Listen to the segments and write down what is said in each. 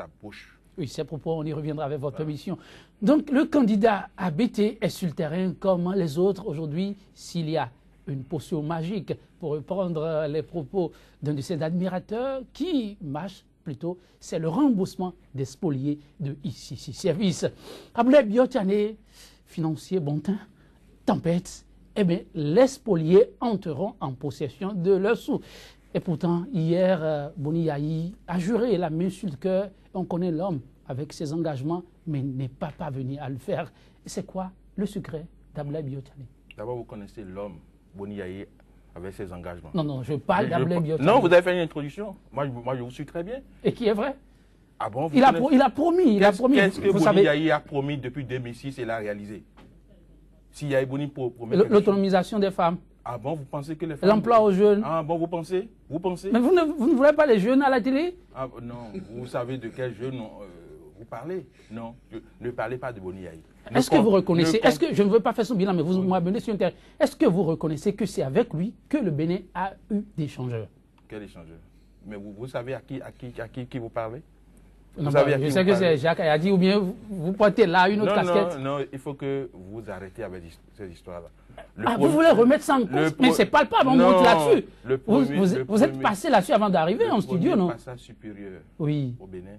sa bouche. Oui, ces propos, on y reviendra avec votre permission. Donc, le candidat ABT est sur le terrain comme les autres. Aujourd'hui, s'il y a une potion magique, pour reprendre les propos d'un de ses admirateurs, qui marche plutôt, c'est le remboursement des spoliés de ICC Service. Abdoulaye Biotane, financier bon temps, tempête, eh bien, les spoliés entreront en possession de leurs sous. Et pourtant, hier, Boni Yayi a juré la main sur le cœur. On connaît l'homme avec ses engagements, mais n'est pas parvenu à le faire. C'est quoi le secret d'Abdoulaye Biotane? D'abord, vous connaissez l'homme, Boni Yayi, avec ses engagements. Non, non, je parle d'Abdoulaye Biotane. Non, vous avez fait une introduction. Moi, je vous suis très bien. Et qui est vrai? Ah bon, il a promis. Qu'est-ce que Boni Yayi a promis depuis 2006 et l'a réalisé? Si Yayi Boni promet l'autonomisation des femmes. Ah bon, vous pensez que les femmes... L'emploi aux jeunes. Ah bon, vous pensez? Mais vous ne voulez pas les jeunes à la télé? Ah non, vous savez de quels jeunes vous parlez? Non, ne parlez pas de Boni Yayi. Est-ce que vous reconnaissez, je ne veux pas faire son bilan, mais vous m'abonnez sur Internet. Est-ce que vous reconnaissez que c'est avec lui que le Bénin a eu des échangeurs? Quel échangeur? Mais vous savez à qui vous parlez? Non, je sais que c'est Jacques Ayadi, ou bien vous portez là une autre casquette. Non, il faut que vous arrêtez avec ces histoires-là. Vous voulez remettre ça en cause? Mais c'est pas le pas, on monte là-dessus. Vous êtes passé là-dessus avant d'arriver en studio, non? Le passage supérieur au Bénin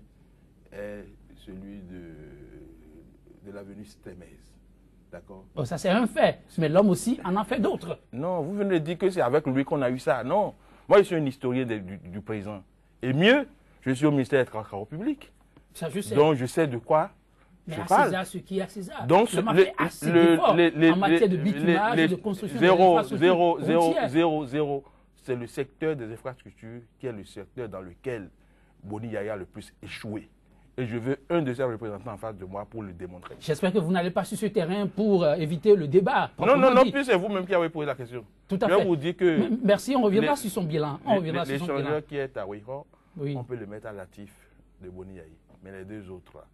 est celui de l'avenue Stémez. D'accord? Oh, ça c'est un fait, mais l'homme aussi en a fait d'autres. Non, vous venez de dire que c'est avec lui qu'on a eu ça. Non, moi je suis un historien du présent. Et mieux, je suis au ministère des Travaux publics. Ça, je sais. Donc je sais de quoi mais je à parle. César, ce qui est à César. Donc en matière de bitumage et de construction zéro, c'est le secteur des infrastructures qui est le secteur dans lequel Boni Yayi a le plus échoué. Et je veux un de ses représentants en face de moi pour le démontrer. J'espère que vous n'allez pas sur ce terrain pour éviter le débat. Non, puis c'est vous-même qui avez posé la question. Tout à fait. Je vous dis que... Merci, on reviendra sur son bilan. L'échangeur qui est à Ouihor, on peut le mettre à l'actif de Boni Yayi. Mais les deux autres,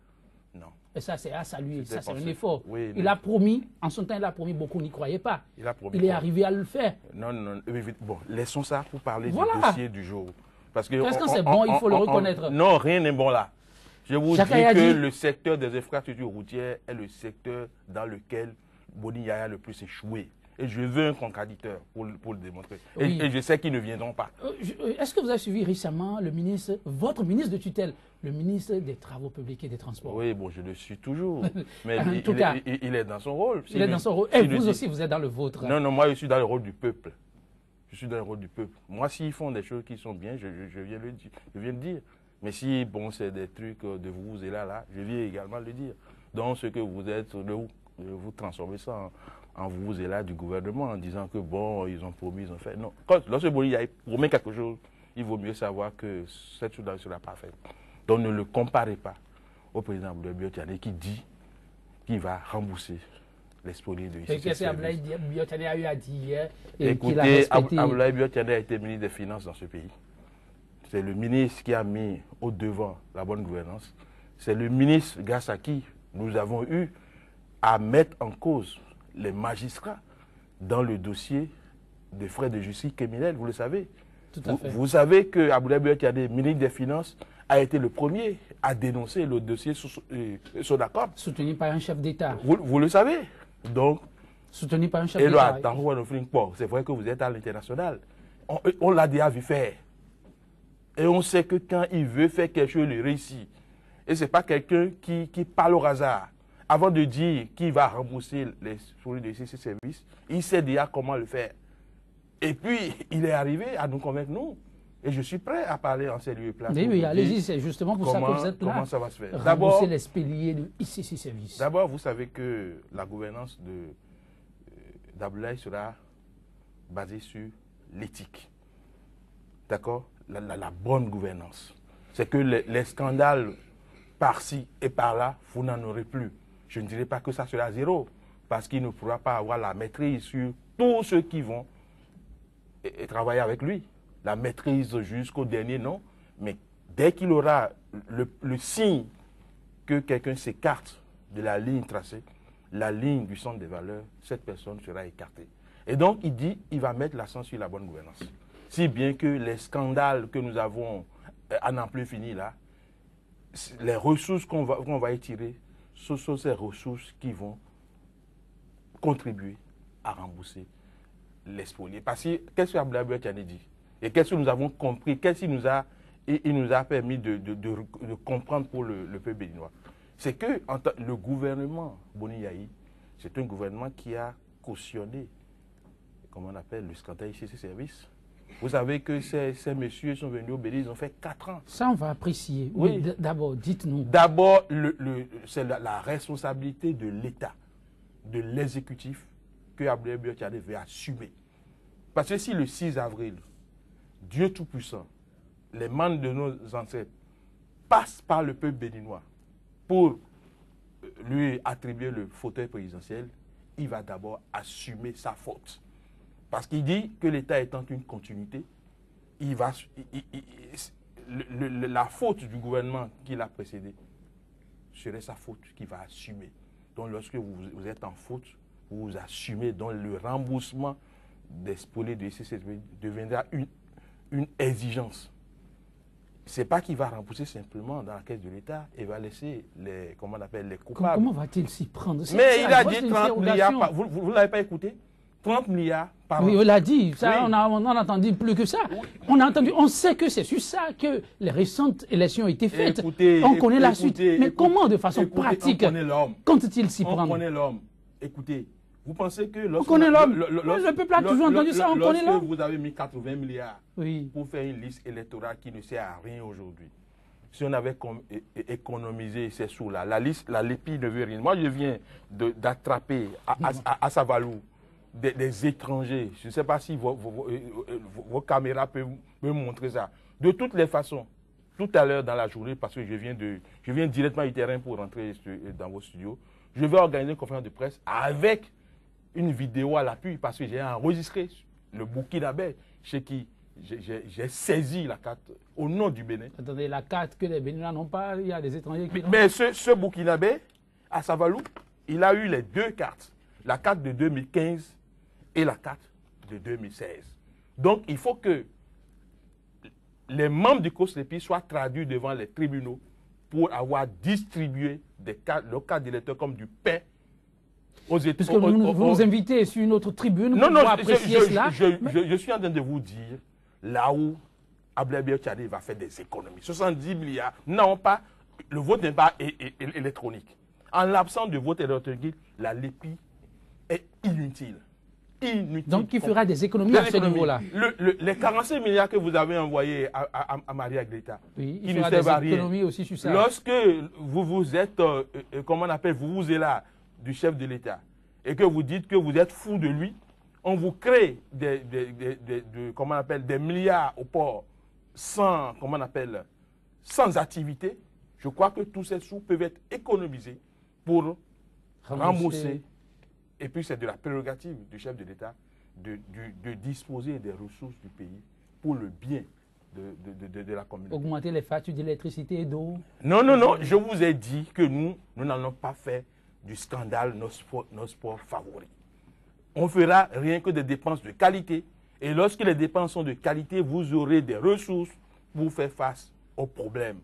non. Et ça, c'est à saluer. Ça, c'est un effort. Oui, il a promis, en son temps, il a promis, beaucoup n'y croyaient pas. Il est arrivé à le faire. Non. Bon, laissons ça pour parler du dossier du jour. Parce que c'est bon, il faut le reconnaître. Non, rien n'est bon là. Je vous dis que le secteur des infrastructures routières est le secteur dans lequel Boni Yayi a le plus échoué. Et je veux un contradicteur pour le démontrer. Oui. Et je sais qu'ils ne viendront pas. Est-ce que vous avez suivi récemment le ministre, votre ministre de tutelle, le ministre des Travaux publics et des Transports? Oui, bon, je le suis toujours. Mais en tout cas, il est dans son rôle. Il est dans son rôle. Et vous aussi, vous êtes dans le vôtre. Non, moi, je suis dans le rôle du peuple. Je suis dans le rôle du peuple. Moi, s'ils font des choses qui sont bien, je viens le dire. Mais si, bon, c'est des trucs de vous et là, je viens également le dire. Donc, ce que vous êtes, vous transformez ça en vous et là du gouvernement en disant que bon, ils ont promis, ils ont fait. Non. Lorsque Boni Yayi promet quelque chose, il vaut mieux savoir que cette chose ne sera pas faite. Donc ne le comparez pas au président Abdoulaye Biotane qui dit qu'il va rembourser les spoliés de ICC. Qu'est-ce qu'Abdoulaye Biotane a eu à dire hier? Écoutez, Abdoulaye Biotane a été ministre des Finances dans ce pays. C'est le ministre qui a mis au devant la bonne gouvernance. C'est le ministre grâce à qui nous avons eu à mettre en cause les magistrats dans le dossier des frais de justice criminels, vous le savez. Tout à fait. Vous savez que Abdoulaye Biotane, ministre des Finances, a été le premier à dénoncer le dossier Sonacop. Soutenu par un chef d'État. Vous le savez. Donc, soutenu par un chef d'État. C'est vrai que vous êtes à l'international. On l'a déjà vu faire. Et on sait que quand il veut faire quelque chose, il réussit. Et ce n'est pas quelqu'un qui parle au hasard. Avant de dire qu'il va rembourser les spoliés de ICC Service, il sait déjà comment le faire. Et puis, il est arrivé à nous convaincre, nous. Et je suis prêt à parler en ces lieux et places. Oui, allez-y, c'est justement pour ça que vous êtes là. Comment ça va se faire? Rembourser les spoliés de ICC Service. D'abord, vous savez que la gouvernance d'Abdoulaye sera basée sur l'éthique. D'accord? La bonne gouvernance. C'est que les scandales par-ci et par-là, vous n'en aurez plus. Je ne dirais pas que ça sera zéro, parce qu'il ne pourra pas avoir la maîtrise sur tous ceux qui vont et travailler avec lui. La maîtrise jusqu'au dernier, non. Mais dès qu'il aura le signe que quelqu'un s'écarte de la ligne tracée, la ligne du centre des valeurs, cette personne sera écartée. Et donc, il dit qu'il va mettre l'accent sur la bonne gouvernance. Si bien que les scandales que nous avons à n'en plus fini là, les ressources qu'on va étirer, ce sont ces ressources qui vont contribuer à rembourser les spoliés. Parce que qu'est-ce que Abdoulaye Biotchane dit? Et qu'est-ce que nous avons compris? Qu'est-ce qu'il nous a permis de comprendre pour le peuple béninois? C'est que le gouvernement Boni Yahi, c'est un gouvernement qui a cautionné, comment on appelle, le scandale ICC Services. Vous savez que ces messieurs sont venus au Bénin, ils ont fait 4 ans. Ça, on va apprécier. Oui. Mais d'abord, dites-nous. D'abord, c'est la responsabilité de l'État, de l'exécutif, que Abdoulaye Biotchane veut assumer. Parce que si le 6 avril, Dieu Tout-Puissant, les membres de nos ancêtres passent par le peuple béninois pour lui attribuer le fauteuil présidentiel, il va d'abord assumer sa faute. Parce qu'il dit que l'État étant une continuité, la faute du gouvernement qui l'a précédé serait sa faute qu'il va assumer. Donc lorsque vous êtes en faute, vous assumez, donc le remboursement des spoliés de ICC deviendra une exigence. Ce n'est pas qu'il va rembourser simplement dans la caisse de l'État et va laisser les, comment on appelle, les coupables. Comment va-t-il s'y prendre? Mais il a dit 30 milliards, vous ne l'avez pas écouté? 30 milliards par an. Oui, on l'a dit, ça, oui. on a entendu plus que ça. Oui. On sait que c'est sur ça que les récentes élections ont été faites. On connaît la suite. Mais comment, de façon pratique, compte-t-il s'y prendre? On connaît l'homme. Écoutez, vous pensez que on connaît l'homme. Le peuple a toujours entendu ça, on connaît l'homme. Vous avez mis 80 milliards pour faire une liste électorale qui ne sert à rien aujourd'hui. Si on avait économisé ces sous-là, la LEPI ne veut rien. Moi, je viens d'attraper à Savalou des étrangers. Je ne sais pas si vos caméras peuvent me montrer ça. De toutes les façons, tout à l'heure dans la journée, parce que je viens directement du terrain pour rentrer dans vos studios, je vais organiser une conférence de presse avec une vidéo à l'appui parce que j'ai enregistré le Burkinabé chez qui j'ai saisi la carte au nom du Bénin. Attendez, la carte que les Béninois n'ont pas, il y a des étrangers qui... Mais ce Burkinabé, à Savalou, il a eu les 2 cartes. La carte de 2015 et la carte de 2016. Donc, il faut que les membres du COSLEPI soient traduits devant les tribunaux pour avoir distribué leurs cartes d'électeurs comme du pain aux États. Puisque vous nous invitez sur une autre tribune pour apprécier cela. Je suis en train de vous dire là où Abdoulaye Biotchane va faire des économies. 70 milliards. Non, pas. Le vote n'est pas électronique. En l'absence de vote électronique, la LEPI est inutile. Donc, il fera des économies à ce niveau-là. Les 45 milliards que vous avez envoyés à Maria Greta, oui, il fera des économies aussi sur ça. Lorsque vous êtes, comment on appelle, vous êtes là du chef de l'État et que vous dites que vous êtes fou de lui, on vous crée comment on appelle, des milliards au port sans, comment on appelle, sans activité. Je crois que tous ces sous peuvent être économisés pour rembourser. Et puis c'est de la prérogative du chef de l'État de disposer des ressources du pays pour le bien de la communauté. Augmenter les factures d'électricité et d'eau? Non, je vous ai dit que nous n'allons pas faire du scandale nos sports favoris. On fera rien que des dépenses de qualité. Et lorsque les dépenses sont de qualité, vous aurez des ressources pour faire face aux problèmes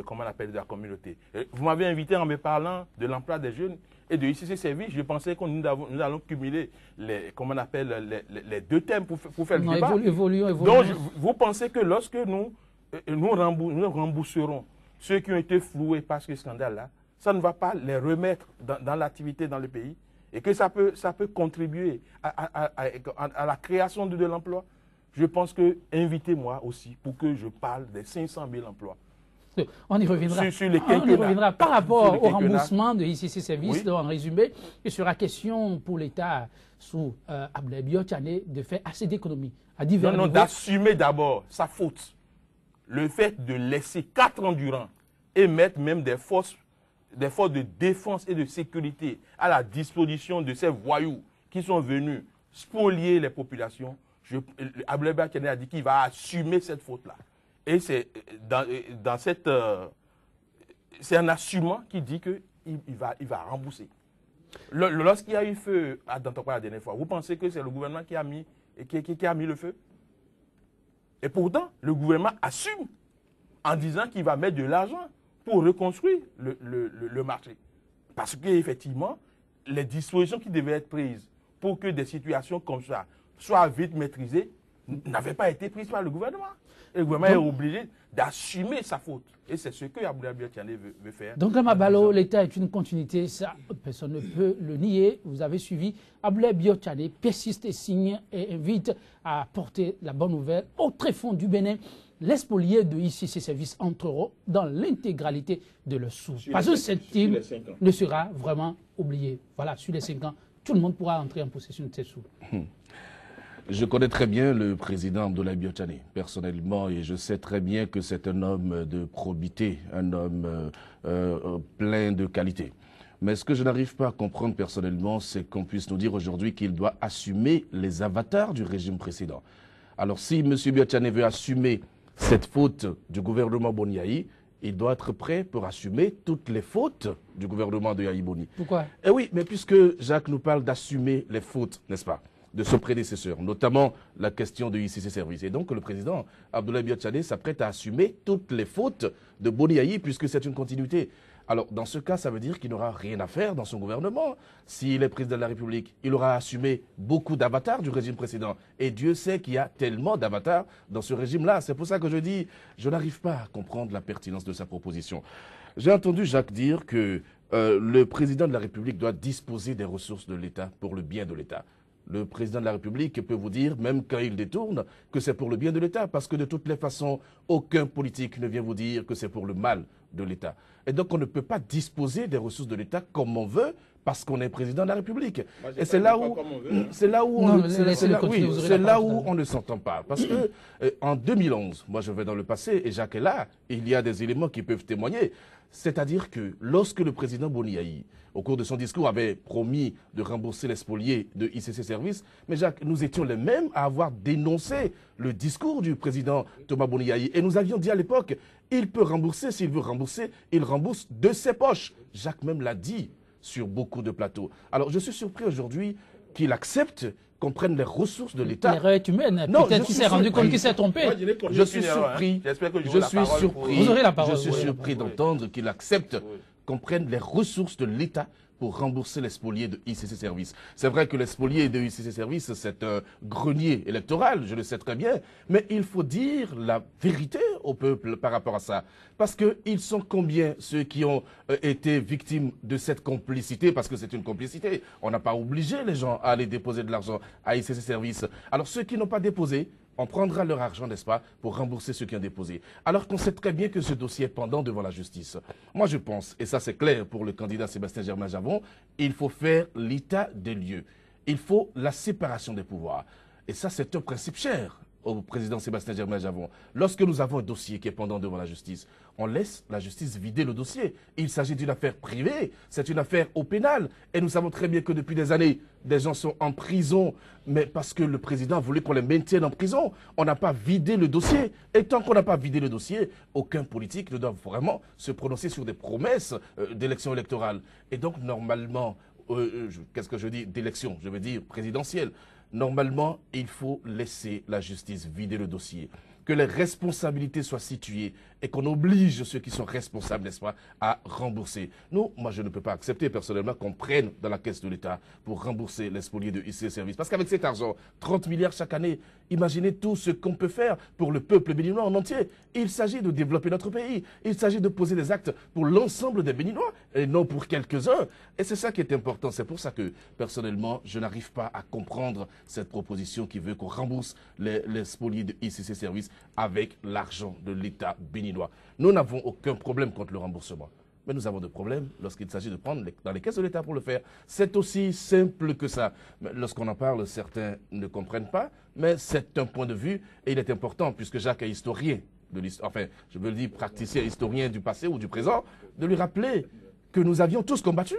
comment on appelle, de la communauté. Vous m'avez invité en me parlant de l'emploi des jeunes et de ICC Services. Je pensais que nous allons cumuler comment on appelle, les 2 thèmes pour faire le débat. Évoluons. Donc, vous pensez que lorsque nous rembourserons ceux qui ont été floués par ce scandale-là, ça ne va pas les remettre dans l'activité dans le pays et que ça peut contribuer à la création de l'emploi? Je pense que invitez-moi aussi pour que je parle des 500 000 emplois. On y reviendra. On y reviendra par rapport au remboursement de ICC Services. Oui. En résumé, il sera question pour l'État sous Abdoulaye Biotchane de faire assez d'économies à divers niveaux. D'assumer d'abord sa faute. Le fait de laisser 4 ans durant et mettre même des forces de défense et de sécurité à la disposition de ces voyous qui sont venus spolier les populations. Abdoulaye Biotchane a dit qu'il va assumer cette faute-là. Et c'est dans cette... c'est un assumement qui dit qu'il va rembourser. Lorsqu'il y a eu feu à Dantokwa la dernière fois, vous pensez que c'est le gouvernement qui a mis le feu? Et pourtant, le gouvernement assume en disant qu'il va mettre de l'argent pour reconstruire le marché. Parce qu'effectivement, les dispositions qui devaient être prises pour que des situations comme ça soient vite maîtrisées n'avaient pas été prises par le gouvernement. Et le gouvernement est obligé d'assumer sa faute. Et c'est ce que Abdoulaye Biotchane veut faire. Donc, à Mabalo, l'État est une continuité, ça, personne ne peut le nier. Vous avez suivi. Abdoulaye Biotchane persiste et signe et invite à porter la bonne nouvelle au tréfonds du Bénin. Les spoliés de ICC Services entreront dans l'intégralité de leurs sous. Parce que cette team ne sera vraiment oubliée. Voilà, sur les 5 ans, tout le monde pourra entrer en possession de ces sous. Je connais très bien le président Abdoulaye Biotchane, personnellement, et je sais très bien que c'est un homme de probité, un homme plein de qualité. Mais ce que je n'arrive pas à comprendre personnellement, c'est qu'on puisse nous dire aujourd'hui qu'il doit assumer les avatars du régime précédent. Alors si M. Biotchane veut assumer cette faute du gouvernement Boni, il doit être prêt pour assumer toutes les fautes du gouvernement de Yahi Boni. Pourquoi? Eh oui, mais puisque Jacques nous parle d'assumer les fautes, n'est-ce pas, de son prédécesseur, notamment la question de ICC Services. Et donc le président Abdoulaye Biotchane s'apprête à assumer toutes les fautes de Boni puisque c'est une continuité. Alors dans ce cas, ça veut dire qu'il n'aura rien à faire dans son gouvernement. S'il est président de la République, il aura assumé beaucoup d'avatars du régime précédent. Et Dieu sait qu'il y a tellement d'avatars dans ce régime-là. C'est pour ça que je dis, je n'arrive pas à comprendre la pertinence de sa proposition. J'ai entendu Jacques dire que le président de la République doit disposer des ressources de l'État pour le bien de l'État. Le président de la République peut vous dire, même quand il détourne, que c'est pour le bien de l'État, parce que de toutes les façons, aucun politique ne vient vous dire que c'est pour le mal de l'État. Et donc on ne peut pas disposer des ressources de l'État comme on veut, parce qu'on est président de la République. Et c'est là où, on ne s'entend pas. Parce que en 2011, moi je vais dans le passé, et Jacques est là, il y a des éléments qui peuvent témoigner. C'est-à-dire que lorsque le président Boni, au cours de son discours, avait promis de rembourser les spoliés de ICC Services, mais Jacques, nous étions les mêmes à avoir dénoncé le discours du président Thomas Boni. Et nous avions dit à l'époque, il peut rembourser, s'il veut rembourser, il rembourse de ses poches. Jacques même l'a dit sur beaucoup de plateaux. Alors je suis surpris aujourd'hui qu'il accepte qu'on prenne les ressources de l'État. L'erreur est humaine. Peut-être qu'il s'est rendu compte qu'il s'est trompé. Je suis surpris. Vous aurez la parole. Je suis surpris d'entendre qu'il accepte qu'on prenne les ressources de l'État pour rembourser les spoliés de ICC Services. C'est vrai que les spoliés de ICC Services, c'est un grenier électoral, je le sais très bien, mais il faut dire la vérité au peuple par rapport à ça. Parce qu'ils sont combien ceux qui ont été victimes de cette complicité, parce que c'est une complicité. On n'a pas obligé les gens à aller déposer de l'argent à ICC Services. Alors ceux qui n'ont pas déposé, on prendra leur argent, n'est-ce pas, pour rembourser ceux qui ont déposé. Alors qu'on sait très bien que ce dossier est pendant devant la justice. Moi, je pense, et ça c'est clair pour le candidat Sébastien Germain-Javon, il faut faire l'état des lieux. Il faut la séparation des pouvoirs. Et ça, c'est un principe cher au président Sébastien Germain-Javon. Lorsque nous avons un dossier qui est pendant devant la justice, on laisse la justice vider le dossier. Il s'agit d'une affaire privée, c'est une affaire au pénal. Et nous savons très bien que depuis des années, des gens sont en prison, mais parce que le président voulait qu'on les maintienne en prison. On n'a pas vidé le dossier. Et tant qu'on n'a pas vidé le dossier, aucun politique ne doit vraiment se prononcer sur des promesses d'élection électorale. Et donc, normalement, qu'est-ce que je dis d'élection? Je veux dire présidentielle. Normalement, il faut laisser la justice vider le dossier, que les responsabilités soient situées et qu'on oblige ceux qui sont responsables, n'est-ce pas, à rembourser. Nous, moi, je ne peux pas accepter personnellement qu'on prenne dans la caisse de l'État pour rembourser les spoliés de ICC Services. Parce qu'avec cet argent, 30 milliards chaque année, imaginez tout ce qu'on peut faire pour le peuple béninois en entier. Il s'agit de développer notre pays. Il s'agit de poser des actes pour l'ensemble des Béninois et non pour quelques-uns. Et c'est ça qui est important. C'est pour ça que, personnellement, je n'arrive pas à comprendre cette proposition qui veut qu'on rembourse les spoliés de ICC Services avec l'argent de l'État béninois. Nous n'avons aucun problème contre le remboursement. Mais nous avons des problèmes lorsqu'il s'agit de prendre dans les caisses de l'État pour le faire. C'est aussi simple que ça. Lorsqu'on en parle, certains ne comprennent pas, mais c'est un point de vue et il est important, puisque Jacques est historien de l'histoire, enfin, je veux dire praticien historien du passé ou du présent, de lui rappeler que nous avions tous combattu,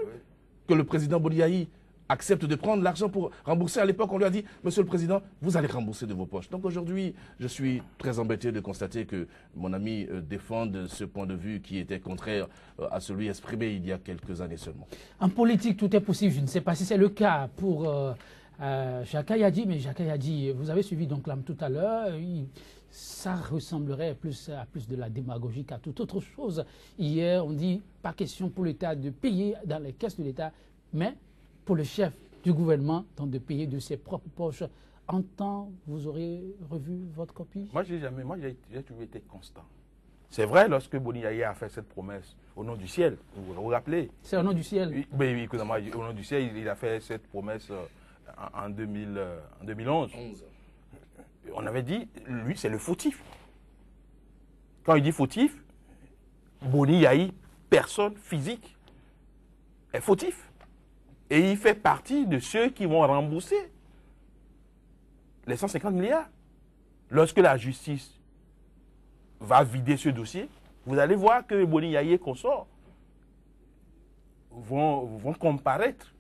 que le président Boni accepte de prendre l'argent pour rembourser. À l'époque, on lui a dit, Monsieur le Président, vous allez rembourser de vos poches. Donc aujourd'hui, je suis très embêté de constater que mon ami défende ce point de vue qui était contraire à celui exprimé il y a quelques années seulement. En politique, tout est possible. Je ne sais pas si c'est le cas pour Jacques Ayadi, mais Jacques Ayadi, vous avez suivi donc l'âme tout à l'heure. ça ressemblerait plus à plus de la démagogie qu'à toute autre chose. Hier, on dit pas question pour l'État de payer dans les caisses de l'État, mais pour le chef du gouvernement, donc de payer de ses propres poches. En temps, vous aurez revu votre copie? Moi, j'ai toujours été constant. C'est vrai, lorsque Boni Yaye a fait cette promesse au nom du ciel, vous vous rappelez? C'est au nom du ciel? Oui, oui, excusez-moi, au nom du ciel, il a fait cette promesse en 2011. On avait dit, lui, c'est le fautif. Quand il dit fautif, Boni Yaye, personne physique, est fautif. Et il fait partie de ceux qui vont rembourser les 150 milliards. Lorsque la justice va vider ce dossier, vous allez voir que Boni Yaye et consorts vont comparaître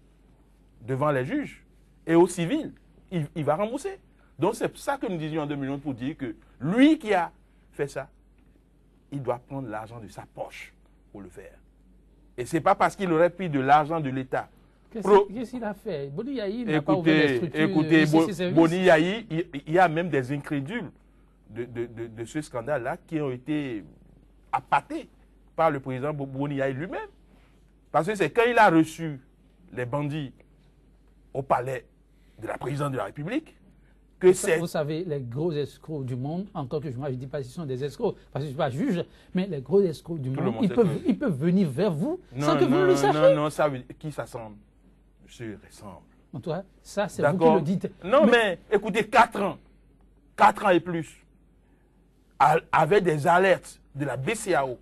devant les juges. Et au civil, il va rembourser. Donc c'est ça que nous disions en 2011 pour dire que lui qui a fait ça, il doit prendre l'argent de sa poche pour le faire. Et ce n'est pas parce qu'il aurait pris de l'argent de l'État. Qu'est-ce qu'il a fait? Boni Yaye n'a pas ouvert les structures. Écoutez, Boni Yaye, il y a même des incrédules de ce scandale-là qui ont été appâtés par le président Boni Yaye lui-même. Parce que c'est quand il a reçu les bandits au palais de la présidence de la République que c'est... Vous savez, les gros escrocs du monde, encore que moi je ne dis pas qu'ils sont des escrocs, parce que je ne suis pas juge, mais les gros escrocs du monde, ils peuvent venir vers vous sans que vous le sachiez. Non, ça veut dire qui s'assemble se ressemble. En tout cas, ça c'est vous qui le dites. Non, mais écoutez, 4 ans et plus, avec des alertes de la BCAO,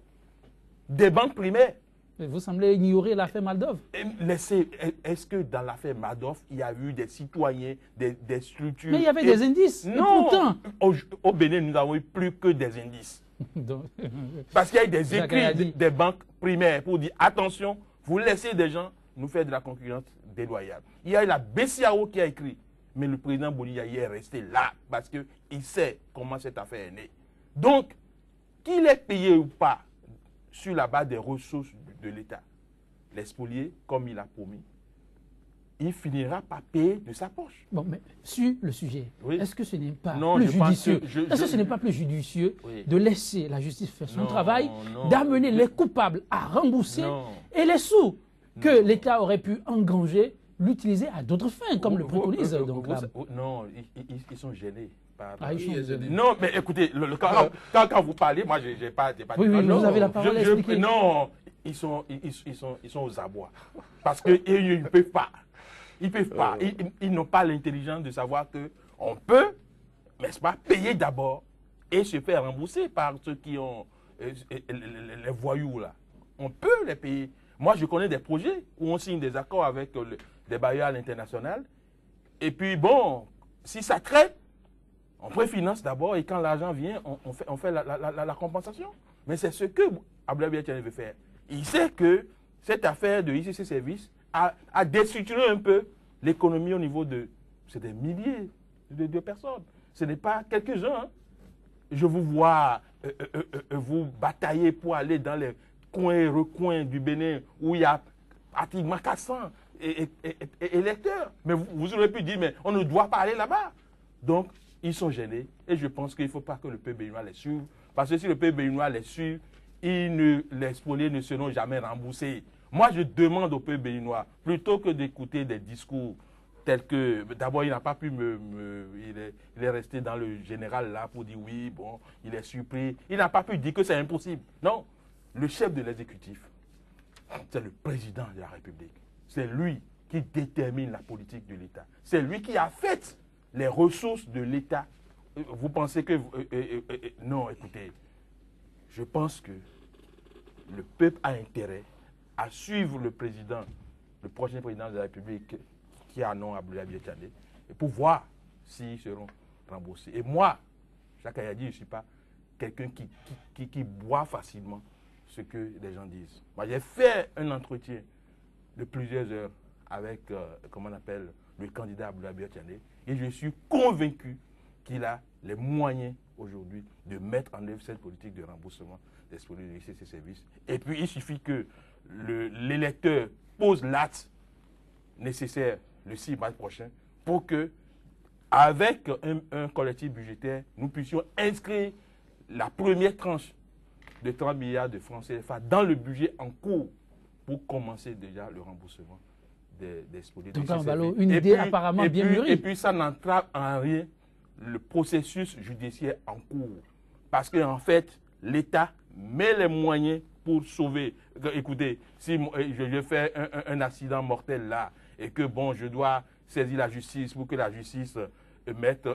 des banques primaires. Vous semblez ignorer l'affaire Madoff. Est-ce que dans l'affaire Madoff, il y a eu des citoyens, des structures... Mais il y avait des indices. Non, pourtant... au Bénin, nous n'avons eu plus que des indices. Parce qu'il y a eu des écrits des banques primaires pour dire, attention, vous laissez des gens nous faire de la concurrence déloyale. Il y a eu la BCAO qui a écrit, mais le président Boni Yaye est resté là parce qu'il sait comment cette affaire est née. Donc, qu'il est payé ou pas sur la base des ressources de l'État, les spoliés, comme il a promis, il finira par payer de sa poche. Bon, mais sur le sujet, oui. Est-ce que ce n'est pas plus judicieux, ce n'est pas plus judicieux oui. de laisser la justice faire son travail, d'amener les coupables à rembourser et les sous que l'État aurait pu engranger, l'utiliser à d'autres fins, comme le préconise. Non, ils sont gênés. Non, mais écoutez, quand vous parlez, moi, je n'ai pas... Oui, vous avez la parole à expliquer. Non, ils sont aux abois. Parce qu'ils ne peuvent pas. Ils ne peuvent pas. Ils n'ont pas l'intelligence de savoir qu'on peut, n'est-ce pas, payer d'abord et se faire rembourser par ceux qui ont les voyous là. On peut les payer. Moi, je connais des projets où on signe des accords avec des bailleurs à l'international. Et puis, bon, si ça traite, on préfinance d'abord et quand l'argent vient, on fait la compensation. Mais c'est ce que Abdoulaye Biachane veut faire. Il sait que cette affaire de ICC Services a déstructuré un peu l'économie au niveau de... C'est des milliers de personnes. Ce n'est pas quelques-uns. Hein. Je vous vois vous batailler pour aller dans les coins et recoins du Bénin où il y a pratiquement 400 électeurs. Mais vous aurez pu dire, mais on ne doit pas aller là-bas. Donc, ils sont gênés et je pense qu'il ne faut pas que le peuple béninois les suive. Parce que si le peuple béninois les suit, les spoliés ne seront jamais remboursés. Moi, je demande au peuple béninois, plutôt que d'écouter des discours tels que... D'abord, il n'a pas pu il est resté dans le général là pour dire oui, bon, il est surpris. Il n'a pas pu dire que c'est impossible. Non, le chef de l'exécutif, c'est le président de la République. C'est lui qui détermine la politique de l'État. C'est lui qui a fait les ressources de l'État. Vous pensez que... non, écoutez, je pense que le peuple a intérêt à suivre le président, le prochain président de la République qui a nom Abdoulaye Biachane, pour voir s'ils seront remboursés. Et moi, Jacques Ayadi, je ne suis pas quelqu'un qui boit facilement ce que les gens disent. Moi, j'ai fait un entretien de plusieurs heures avec, comment on appelle, le candidat Abdoulaye Biachane, et je suis convaincu qu'il a les moyens aujourd'hui de mettre en œuvre cette politique de remboursement des spoliés de l'ICC Services. Et puis, il suffit que l'électeur pose l'acte nécessaire le 6 mars prochain pour que avec un collectif budgétaire, nous puissions inscrire la première tranche de 30 milliards de francs CFA dans le budget en cours pour commencer déjà le remboursement des spoliés. Donc, une idée apparemment bien mûrie. Et puis, ça n'entrave en rien le processus judiciaire en cours. Parce qu'en fait, l'État met les moyens pour sauver. Écoutez, si je fais un accident mortel là, et que bon, je dois saisir la justice pour que la justice mette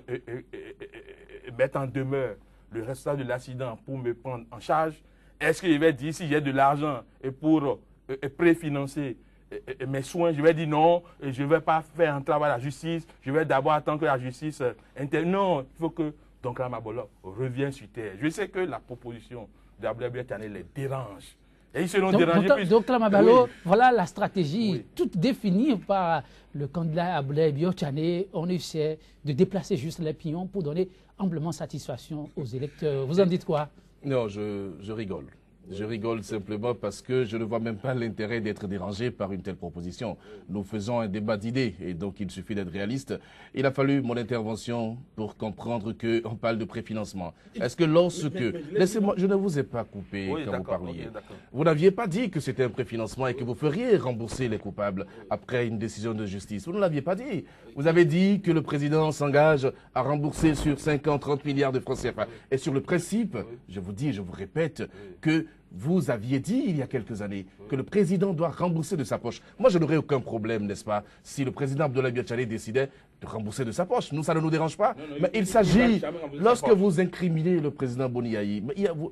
en demeure le restant de l'accident pour me prendre en charge, est-ce que je vais dire si j'ai de l'argent et pour préfinancer mes soins, je vais dire non, je ne vais pas faire un travail à la justice, je vais d'abord attendre que la justice intervienne. Non, il faut que Donkra Mabolo revienne sur terre. Je sais que la proposition d'Abdoulaye Biya Tchané les dérange. Et ils seront dérangés. Donkra Mabolo, oui. Voilà la stratégie toute définie par le candidat Abdoulaye Biya Tchané. On essaie de déplacer juste les pions pour donner amplement satisfaction aux électeurs. Vous en dites quoi? Non, je rigole. Je rigole simplement parce que je ne vois même pas l'intérêt d'être dérangé par une telle proposition. Nous faisons un débat d'idées et donc il suffit d'être réaliste. Il a fallu mon intervention pour comprendre qu'on parle de préfinancement. Est-ce que lorsque... Laissez-moi, je ne vous ai pas coupé quand vous parliez. Vous n'aviez pas dit que c'était un préfinancement et que vous feriez rembourser les coupables après une décision de justice. Vous ne l'aviez pas dit. Vous avez dit que le président s'engage à rembourser sur 50-30 milliards de francs CFA. Et sur le principe, je vous dis, je vous répète, que vous aviez dit il y a quelques années que le président doit rembourser de sa poche. Moi, je n'aurais aucun problème, n'est-ce pas, si le président Abdoulaye Biya Tchané décidait de rembourser de sa poche. Nous, ça ne nous dérange pas. Mais il s'agit, lorsque vous incriminez le président Boni Yayi,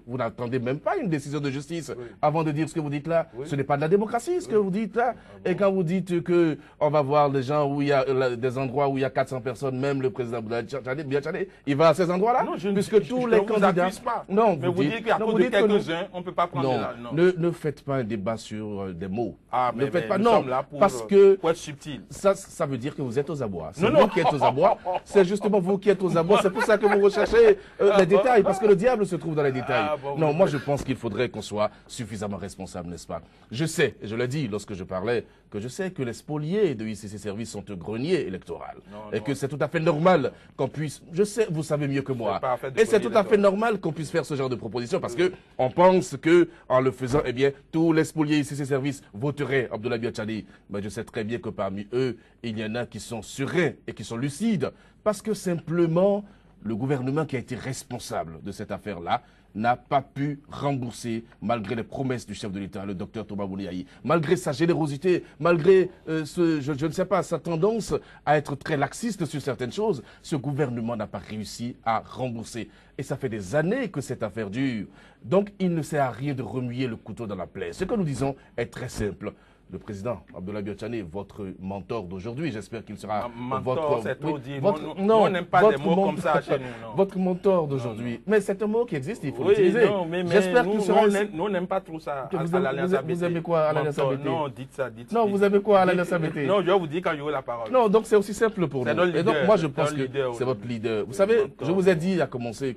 vous n'attendez même pas une décision de justice avant de dire ce que vous dites là. Ce n'est pas de la démocratie, ce que vous dites là. Et quand vous dites qu'on va voir des gens où il y a des endroits où il y a 400 personnes, même le président Abdoulaye Biya Tchané, il va à ces endroits-là. Puisque tous les candidats... Non, mais vous dites qu'à cause de quelques-uns, on ne peut pas prendre non, ne faites pas un débat sur des mots. Ne faites pas, nous non, sommes là pour, parce que pour être subtil. Ça veut dire que vous êtes aux abois. C'est vous qui êtes aux abois. C'est justement vous qui êtes aux abois. C'est pour ça que vous recherchez les détails, parce que le diable se trouve dans les détails. Non, moi je pense qu'il faudrait qu'on soit suffisamment responsable, n'est-ce pas? Je sais, et je l'ai dit lorsque je parlais, que je sais que les spoliés de ICC Services sont un grenier électoral. Et que c'est tout à fait normal qu'on puisse... Je sais, vous savez mieux que moi. Et c'est tout à fait normal qu'on puisse faire ce genre de proposition, parce que on pense que en le faisant, eh bien, tous les spoliés ICC Services voteraient Abdoulaye Biya Tchané. Mais je sais très bien que parmi eux, il y en a qui sont sereins et qui sont lucides. Parce que simplement, le gouvernement qui a été responsable de cette affaire-là n'a pas pu rembourser, malgré les promesses du chef de l'État, le docteur Thomas Boni Yayi, malgré sa générosité, malgré je ne sais pas, sa tendance à être très laxiste sur certaines choses, ce gouvernement n'a pas réussi à rembourser. Et ça fait des années que cette affaire dure. Donc il ne sert à rien de remuer le couteau dans la plaie. Ce que nous disons est très simple. Le président Abdoulaye Biya Tchané, votre mentor d'aujourd'hui, j'espère qu'il sera mentor, c'est trop dit. On n'aime pas des mots comme ça chez nous. Votre mentor d'aujourd'hui. Mais c'est un mot qui existe, il faut l'utiliser. J'espère qu'il sera... Nous, on n'aime pas trop ça à l'Alliance ABT. Vous aimez quoi à l'Alliance ABT? Non, dites ça. Non, vous aimez quoi à l'Alliance ABT? Non, je vais vous dire quand j'aurai la parole. Non, donc c'est aussi simple pour nous. Et donc moi je pense que c'est votre leader. Vous savez, je vous ai dit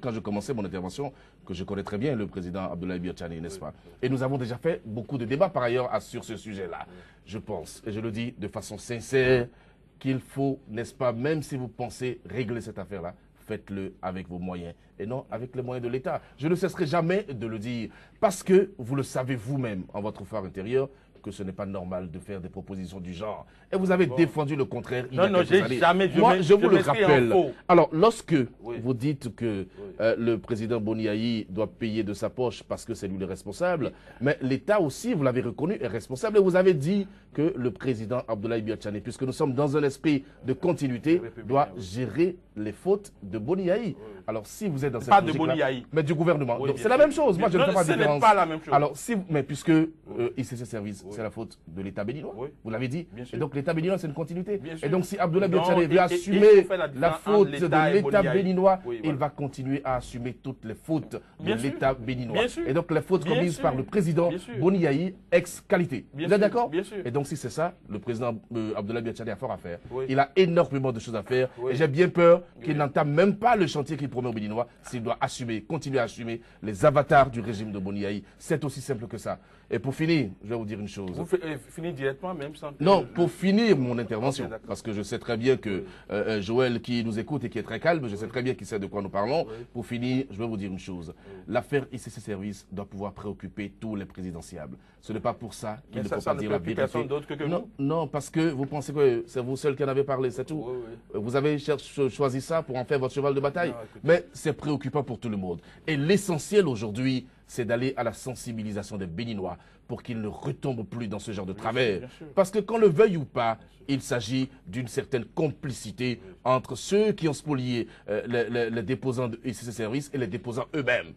quand je commençais mon intervention que je connais très bien le président Abdoulaye Biya Tchané, n'est-ce pas? Et nous avons déjà fait beaucoup de débats par ailleurs sur ce sujet-là. Je pense, et je le dis de façon sincère, qu'il faut, n'est-ce pas, même si vous pensez régler cette affaire-là, faites-le avec vos moyens et non avec les moyens de l'État. Je ne cesserai jamais de le dire parce que vous le savez vous-même en votre fort intérieur que ce n'est pas normal de faire des propositions du genre. Et vous avez défendu le contraire il y a quelques années. Jamais, moi, je vous le rappelle. Alors, lorsque vous dites que le président Boni Yayi doit payer de sa poche parce que c'est lui le responsable, mais l'État aussi, vous l'avez reconnu, est responsable. Et vous avez dit que le président Abdoulaye Biya Tchané, puisque nous sommes dans un esprit de continuité, doit gérer les fautes de Boni Yayi. Alors, si vous êtes dans cette logique-là... Pas de Boni Yayi. Mais du gouvernement. Donc, c'est la même chose. Moi, je ne fais pas de différence. Ce n'est pas la même chose. Alors, mais puisque ICC Services, c'est la faute de l'État béninois, vous l'avez dit. Et donc, l'État béninois, c'est une continuité. Et donc, si Abdoulaye Biya Tchané veut assumer la faute de l'État béninois, il va continuer à assumer toutes les fautes de l'État béninois. Et donc, les fautes commises par le président Boni Yayi, ex-qualité. Vous êtes d'accord? Et donc, si c'est ça, le président Abdoulaye Biya Tchané a fort à faire. Il a énormément de choses à faire. Et j'ai bien peur qu'il n'entame même pas le chantier qu'il promet aux Béninois s'il doit assumer, continuer à assumer les avatars du régime de Boni Yayi. C'est aussi simple que ça. Et pour finir, je vais vous dire une chose. Vous finissez directement même sans... Non, pour finir mon intervention, Okay, parce que je sais très bien que Joël qui nous écoute et qui est très calme, je sais très bien qu'il sait de quoi nous parlons. Oui. Pour finir, je vais vous dire une chose. L'affaire ICC Service doit pouvoir préoccuper tous les présidentiables. Ce n'est pas pour ça qu'il ne faut pas dire la vérité. Personne d'autre que non, non, parce que vous pensez que c'est vous seul qui en avez parlé, c'est tout. Oui, oui. Vous avez choisi ça pour en faire votre cheval de bataille. Non, mais c'est préoccupant pour tout le monde. Et l'essentiel aujourd'hui, c'est d'aller à la sensibilisation des Béninois pour qu'ils ne retombent plus dans ce genre de travers. Parce que qu'on le veuille ou pas, il s'agit d'une certaine complicité entre ceux qui ont spolié les déposants de ICC Service et les déposants eux-mêmes.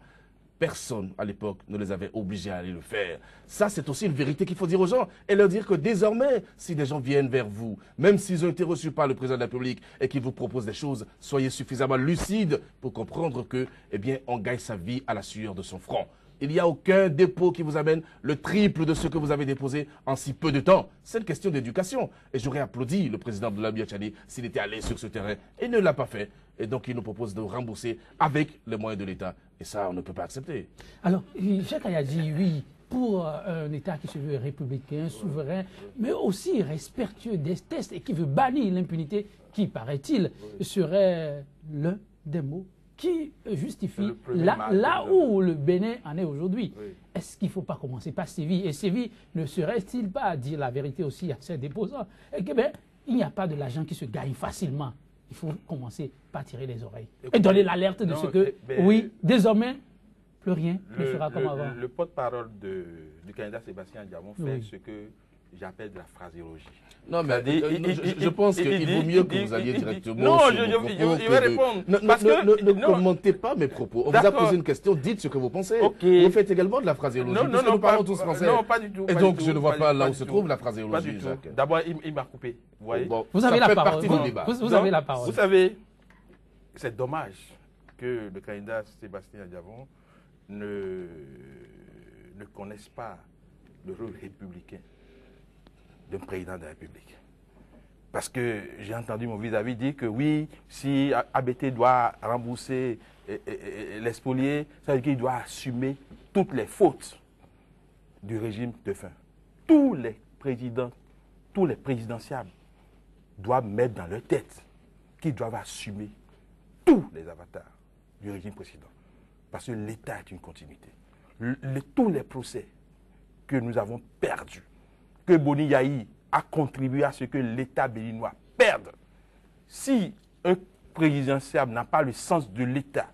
Personne, à l'époque, ne les avait obligés à aller le faire. Ça, c'est aussi une vérité qu'il faut dire aux gens et leur dire que désormais, si des gens viennent vers vous, même s'ils ont été reçus par le président de la République et qu'ils vous proposent des choses, soyez suffisamment lucides pour comprendre que, eh bien, on gagne sa vie à la sueur de son front. Il n'y a aucun dépôt qui vous amène le triple de ce que vous avez déposé en si peu de temps. C'est une question d'éducation. Et j'aurais applaudi le président Abdoulaye Tchani s'il était allé sur ce terrain. Et il ne l'a pas fait. Et donc, il nous propose de rembourser avec les moyens de l'État. Et ça, on ne peut pas accepter. Alors, Cheikh Aya dit oui, pour un État qui se veut républicain, souverain, mais aussi respectueux des tests et qui veut bannir l'impunité, qui, paraît-il, serait l'un des mots qui justifie là où le Bénin en est aujourd'hui. Oui. Est-ce qu'il ne faut pas commencer par Séville? Et Séville ne serait-il pas à dire la vérité aussi à ses déposants? Et que, ben, il n'y a pas de l'argent qui se gagne facilement. Il faut commencer par tirer les oreilles. Écoutez, et donner l'alerte de ce que, oui, désormais, plus rien ne sera comme avant. Le porte-parole du candidat Sébastien Diamond fait ce que j'appelle de la phraséologie. Non, mais je pense qu'il vaut mieux que vous alliez directement. Non, je vais répondre. Ne commentez pas mes propos. On vous a posé une question, dites ce que vous pensez. Okay. Vous faites également de la phraséologie. Non, nous parlons tous français. Non, pas du tout. Et donc, je ne vois pas là où se trouve la phraséologie. Pas du tout. D'abord, il m'a coupé. Vous voyez. Bon, vous avez la parole. Vous avez la parole. Vous savez, c'est dommage que le candidat Sébastien Diamond ne connaisse pas le rôle républicain d'un président de la République. Parce que j'ai entendu mon vis-à-vis dire que oui, si ABT doit rembourser les spoliés, ça veut dire qu'il doit assumer toutes les fautes du régime de fin. Tous les présidents, tous les présidentiables doivent mettre dans leur tête qu'ils doivent assumer tous les avatars du régime précédent. Parce que l'État est une continuité. Tous les procès que nous avons perdus, que Boni Yahi a contribué à ce que l'État béninois perde. Si un présidentiable n'a pas le sens de l'État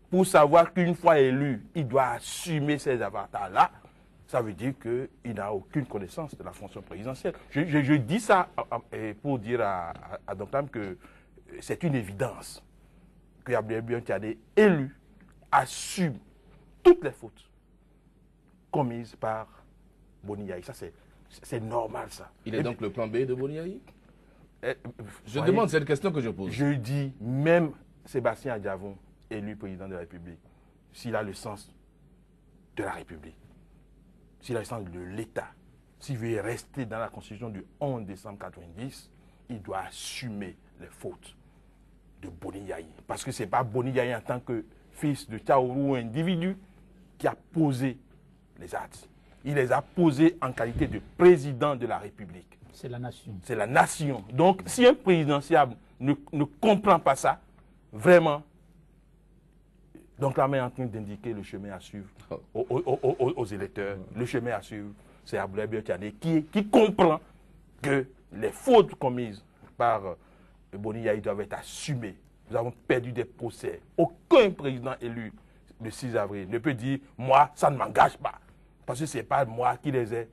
pour savoir qu'une fois élu, il doit assumer ces avatars-là, ça veut dire qu'il n'a aucune connaissance de la fonction présidentielle. Je dis ça pour dire à Doctam que c'est une évidence que Abdoulaye Tchadé, élu, assume toutes les fautes commises par Boni Yahi. Ça, c'est normal, ça. Il est donc le plan B de Boni Yahi? Je demande, c'est une question que je pose. Je dis, même Sébastien Diamond, élu président de la République, s'il a le sens de la République, s'il a le sens de l'État, s'il veut rester dans la Constitution du 11 décembre 1990, il doit assumer les fautes de Boni Yahi. Parce que ce n'est pas Boni Yahi en tant que fils de Tchaourou, individu, qui a posé les actes. Il les a posés en qualité de président de la République. C'est la nation. C'est la nation. Donc, si un présidentiable ne comprend pas ça, vraiment, donc la main est en train d'indiquer le chemin à suivre aux électeurs. Le chemin à suivre, c'est Abdoulaye Tchadé qui comprend que les fautes commises par Boni Yahi doivent être assumées. Nous avons perdu des procès. Aucun président élu le 6 avril ne peut dire « moi, ça ne m'engage pas ». Parce que ce n'est pas moi qui les ai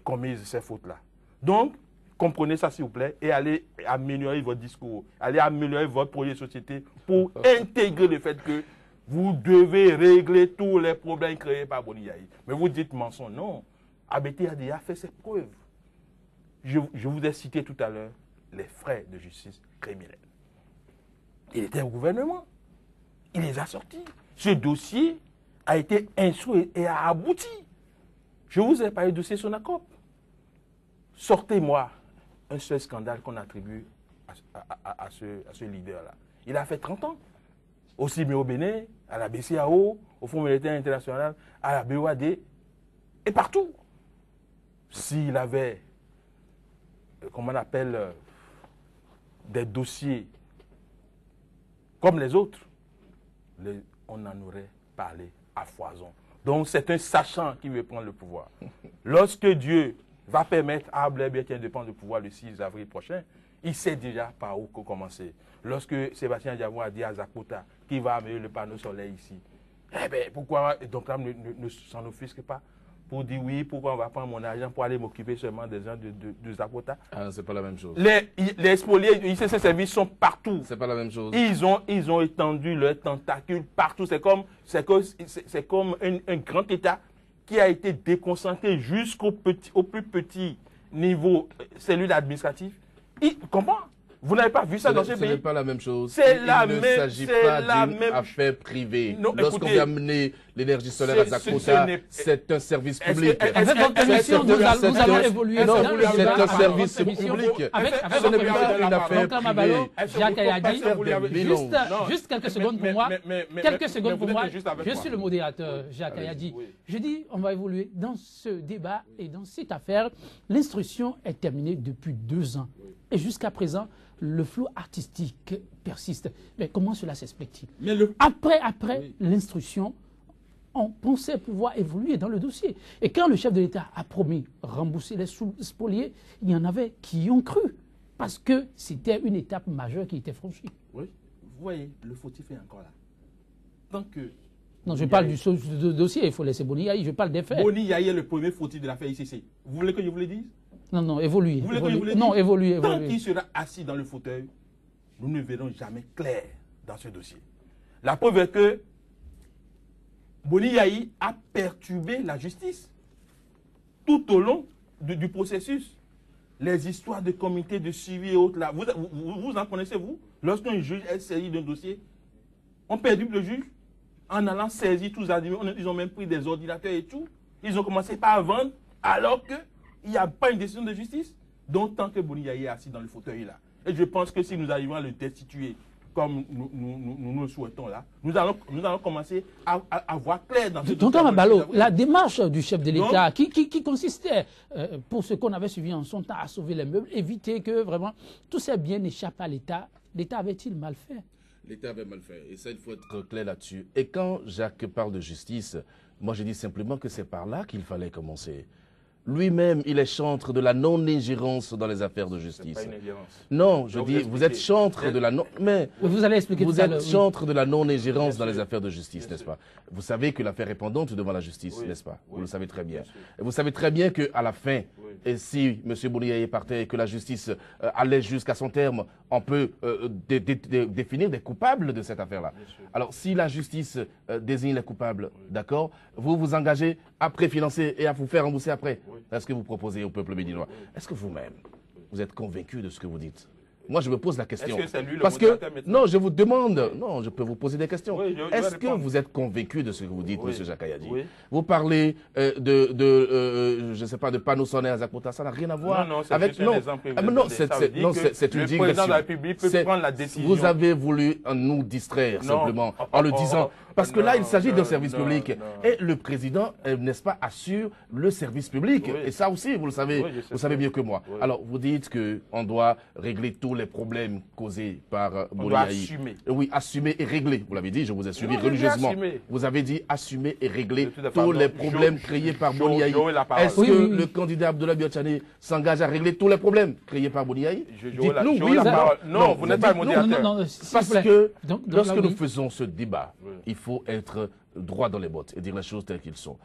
commises, ces fautes-là. Donc, comprenez ça s'il vous plaît et allez améliorer votre discours. Allez améliorer votre projet de société pour intégrer le fait que vous devez régler tous les problèmes créés par Boni Yahi. Mais vous dites mensonge. Non. ABT a déjà fait ses preuves. Je vous ai cité tout à l'heure les frais de justice criminelle. Il était au gouvernement. Il les a sortis. Ce dossier a été instruit et a abouti. Je vous ai parlé du dossier Sonacop. Sortez-moi un seul scandale qu'on attribue à ce leader-là. Il a fait 30 ans. Aussi bien au Bénin, à la BCAO, au Fonds monétaire international, à la BOAD. Et partout. S'il avait, comment on appelle, des dossiers comme les autres, on en aurait parlé à foison. Donc c'est un sachant qui veut prendre le pouvoir. Lorsque Dieu va permettre à Blaise Bertier de prendre le pouvoir le 6 avril prochain, il sait déjà par où commencer. Lorsque Sébastien Diabo a dit à Zakota qu'il va amener le panneau solaire ici, eh bien, pourquoi donc là ne s'en offusque pas pour dire oui, pourquoi on va prendre mon argent pour aller m'occuper seulement des gens de Zakota? Ah, c'est pas la même chose. Les spoliés, ICC Services sont partout. C'est pas la même chose. Ils ont étendu leurs tentacules partout. C'est comme un grand État qui a été déconcentré jusqu'au plus petit niveau cellule administrative. Comment? Vous n'avez pas vu ça dans ce pays? Ce n'est pas la même chose. C'est la même. Il ne s'agit pas d'une affaire privée. Lorsqu'on veut amener l'énergie solaire à Zakota, c'est un service public. Avec votre émission, nous allons évoluer. Non, c'est un service public. Ce n'est pas une affaire privée. Jacques Ayadi, juste quelques secondes pour moi. Quelques secondes pour moi. Je suis le modérateur, Jacques Ayadi. Je dis, on va évoluer dans ce débat et dans cette affaire. L'instruction est terminée depuis 2 ans. Et jusqu'à présent, le flou artistique persiste. Mais comment cela s'explique-t-il? Après l'instruction, on pensait pouvoir évoluer dans le dossier. Et quand le chef de l'État a promis rembourser les spoliés, il y en avait qui y ont cru. Parce que c'était une étape majeure qui était franchie. Oui, vous voyez, le fautif est encore là. Tant que... Non, je parle du dossier, il faut laisser Boni Yayi, je parle des faits. Boni Yayi est le premier fautif de l'affaire ICC. Vous voulez que je vous le dise? Non, évoluez. Vous voulez que je vous le dise? Non, évoluez. Tant qu'il sera assis dans le fauteuil, nous ne verrons jamais clair dans ce dossier. La preuve est que Boni Yayi a perturbé la justice tout au long du processus. Les histoires de comités de suivi et autres là, vous en connaissez, vous? Lorsqu'un juge est saisi d'un dossier, on perturbe le juge en allant saisir tous les admis. Ils ont même pris des ordinateurs et tout. Ils ont commencé par vendre alors qu'il n'y a pas une décision de justice. Donc, tant que Boni Yayi est assis dans le fauteuil là, et je pense que si nous arrivons à le destituer comme nous le souhaitons là, nous allons commencer à voir clair dans ce dossier. Donc, Balo, la démarche du chef de l'État qui consistait, pour ce qu'on avait suivi en son temps, à sauver les meubles, éviter que vraiment tous ces biens n'échappent à l'État, l'État avait-il mal fait? L'État avait mal fait. Et ça, il faut être clair là-dessus. Et quand Jacques parle de justice, moi je dis simplement que c'est par là qu'il fallait commencer. Lui-même, il est chantre de la non-ingérence dans les affaires de justice. C'est pas une ingérence. Non, je dis, vous êtes chantre de la non... Mais vous allez expliquer vous tout à êtes l'heure, chantre de la non-ingérence dans les affaires de justice, n'est-ce pas? Vous savez que l'affaire est pendante devant la justice, n'est-ce pas? Vous le savez très bien. Et vous savez très bien qu'à la fin, et si M. Boni Yayi partait et que la justice allait jusqu'à son terme, on peut définir des coupables de cette affaire-là. Alors, si la justice désigne les coupables, d'accord, vous vous engagez à préfinancer et à vous faire rembourser après. Est-ce que vous proposez au peuple béninois? Est-ce que vous-même, vous êtes convaincu de ce que vous dites? Moi, je me pose la question. Est-ce que c'est lui le Parce que, non, je vous demande, non, je peux vous poser des questions. Oui, est-ce que vous êtes convaincu de ce que vous dites, M. Jacques Ayadi? Oui. Vous parlez je ne sais pas, de panneaux solaires à Zakota, ça n'a rien à voir avec... Non, c'est une digression. Le président de la République peut prendre la décision. Vous avez voulu nous distraire, simplement, en le disant... Parce que là, il s'agit d'un service public. Et le président, n'est-ce pas, assure le service public. Oui. Et ça aussi, vous le savez, vous savez mieux que moi. Oui. Alors, vous dites qu'on doit régler tous les problèmes causés par Boni Yayi. Assumer. Oui, assumer et régler. Vous l'avez dit, je vous ai suivi religieusement. Vous avez dit assumer et régler tous les problèmes créés par Boni Yayi. Est-ce que le candidat Abdoulaye Biachane s'engage à régler tous les problèmes créés par Boni Yayi? Dites-nous oui ou non. Non, vous n'êtes pas le modérateur. Non, parce que lorsque nous faisons ce débat, il faut être droit dans les bottes et dire les choses telles qu'elles sont.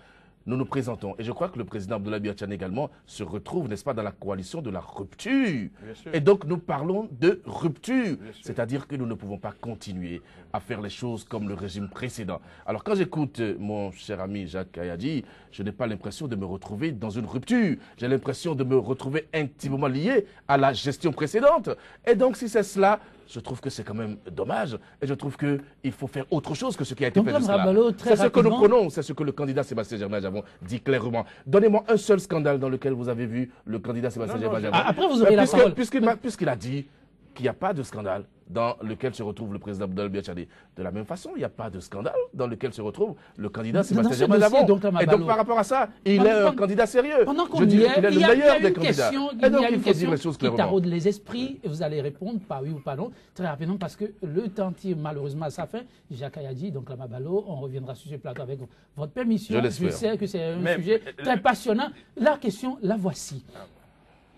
Nous nous présentons, et je crois que le président Abdoulaye Biachane également se retrouve, n'est-ce pas, dans la coalition de la rupture. Et donc nous parlons de rupture, c'est-à-dire que nous ne pouvons pas continuer à faire les choses comme le régime précédent. Alors quand j'écoute mon cher ami Jacques Ayadi, je n'ai pas l'impression de me retrouver dans une rupture. J'ai l'impression de me retrouver intimement lié à la gestion précédente. Et donc si c'est cela, je trouve que c'est quand même dommage et je trouve qu'il faut faire autre chose que ce qui a été fait jusque-là. C'est ce que nous prenons, c'est ce que le candidat Sébastien Germain Javon dit clairement. Donnez-moi un seul scandale dans lequel vous avez vu le candidat Sébastien Germain Javon. Après, vous aurez la parole. Puisqu'il a dit qu'il n'y a pas de scandale, dans lequel se retrouve le président Abdoulaye Biachade. De la même façon, il n'y a pas de scandale dans lequel se retrouve le candidat Sébastien Germain Davon. Et donc par rapport à ça, il est un candidat sérieux. Pendant qu'on y est, il est le meilleur des candidats. Et donc il faut dire les choses clairement. Qui taraude les esprits, et vous allez répondre par oui ou par non, très rapidement, parce que le temps tire malheureusement à sa fin. Jacques Ayadi, donc Lama Balo, on reviendra sur ce plateau avec votre permission. Je sais que c'est un sujet très passionnant. La question, la voici.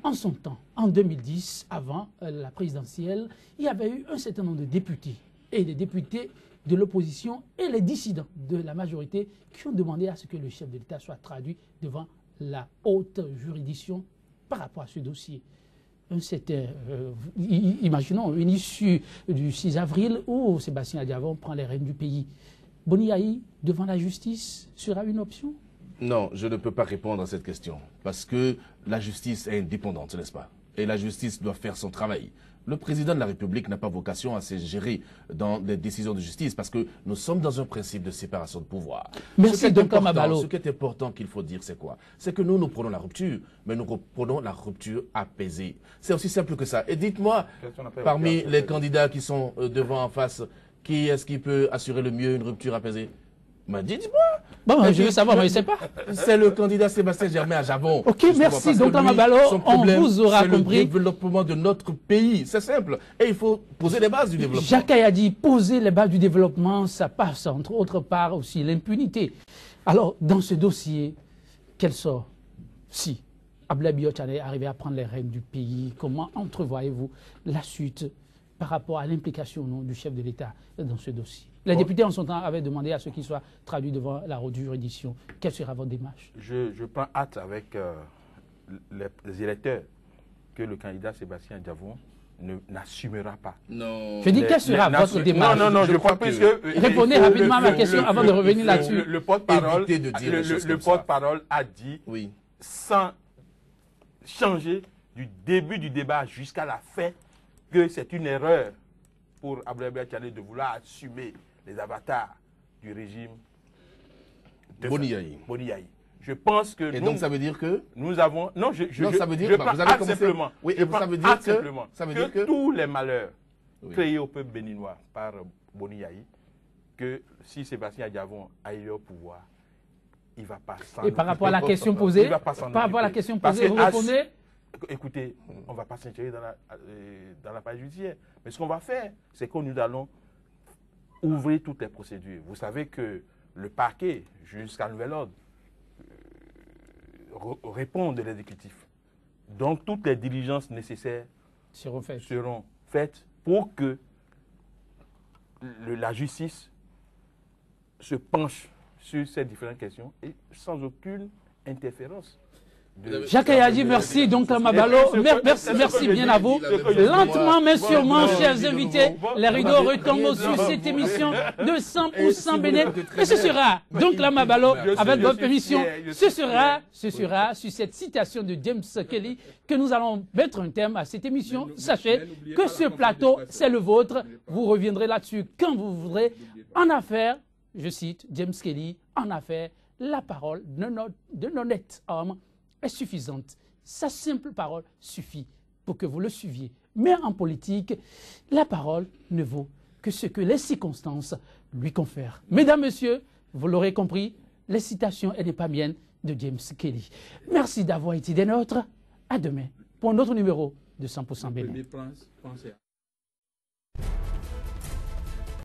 En son temps, en 2010, avant la présidentielle, il y avait eu un certain nombre de députés et des députés de l'opposition et les dissidents de la majorité qui ont demandé à ce que le chef de l'État soit traduit devant la haute juridiction par rapport à ce dossier. C'était, imaginons, une issue du 6 avril où Sébastien Diavon prend les rênes du pays. Boni Yayi, devant la justice, sera une option? Non, je ne peux pas répondre à cette question, parce que la justice est indépendante, n'est-ce pas? Et la justice doit faire son travail. Le président de la République n'a pas vocation à se gérer dans des décisions de justice, parce que nous sommes dans un principe de séparation de pouvoir. Merci, Dr Mabalo. Ce qui est important qu'il faut dire, c'est quoi? C'est que nous prenons la rupture, mais nous prenons la rupture apaisée. C'est aussi simple que ça. Et dites-moi, parmi les candidats qui sont devant en face, qui est-ce qui peut assurer le mieux une rupture apaisée? Dites-moi. Bon, je veux savoir, mais je ne sais pas. C'est le candidat Sébastien Germain à Javon. Ok, merci. Donc, Mabalo, on vous aura compris. C'est le développement de notre pays. C'est simple. Et il faut poser les bases du développement. Jacques a dit poser les bases du développement, ça passe entre autres part aussi l'impunité. Alors, dans ce dossier, quel sort? Si Abdoulaye Biachade est arrivé à prendre les rênes du pays, comment entrevoyez-vous la suite par rapport à l'implication du chef de l'État dans ce dossier? Les députés en son temps avaient demandé à ce qu'il soit traduit devant la haute juridiction. Quelle sera votre démarche? Je prends hâte avec les électeurs que le candidat Sébastien Diavon n'assumera pas. Non. Je dis quelle sera votre démarche? Non, je crois plus que... Répondez rapidement à ma question avant de revenir là-dessus. Le porte-parole a dit, sans changer du début du débat jusqu'à la fin, que c'est une erreur pour Abdoulaye Biachade de vouloir assumer les avatars du régime de Boni Yayi. Je pense que et donc ça veut dire que nous avons... Non, ça veut dire, je prends simplement. Oui, et ça veut dire que tous les malheurs créés au peuple béninois par Boni Yayi, que si Sébastien Diavon a eu au pouvoir, il ne va pas s'en occuper. Et par rapport à la question posée, vous répondez? Écoutez, on ne va pas s'intéresser dans la page judiciaire. Mais ce qu'on va faire, c'est que nous allons ouvrir toutes les procédures. Vous savez que le parquet, jusqu'à nouvel ordre, répond de l'exécutif. Donc, toutes les diligences nécessaires seront faites pour que la justice se penche sur ces différentes questions et sans aucune interférence. Jacques Ayadi, merci. Donc, Mabalo, merci bien à vous. Lentement, mais sûrement, chers invités, les rideaux retombent sur cette émission de 100% Bénin. Et ce sera, donc, la Mabalo, avec votre permission, ce sera sur cette citation de James Kelly que nous allons mettre un terme à cette émission. Sachez que ce plateau, c'est le vôtre. Vous reviendrez là-dessus quand vous voudrez. En affaires, je cite James Kelly, en affaires, la parole d'un honnête homme est suffisante. Sa simple parole suffit pour que vous le suiviez. Mais en politique, la parole ne vaut que ce que les circonstances lui confèrent. Mesdames, Messieurs, vous l'aurez compris, les citations, elles n'est pas mienne, de James Kelly. Merci d'avoir été des nôtres. À demain pour un autre numéro de 100% Bénin.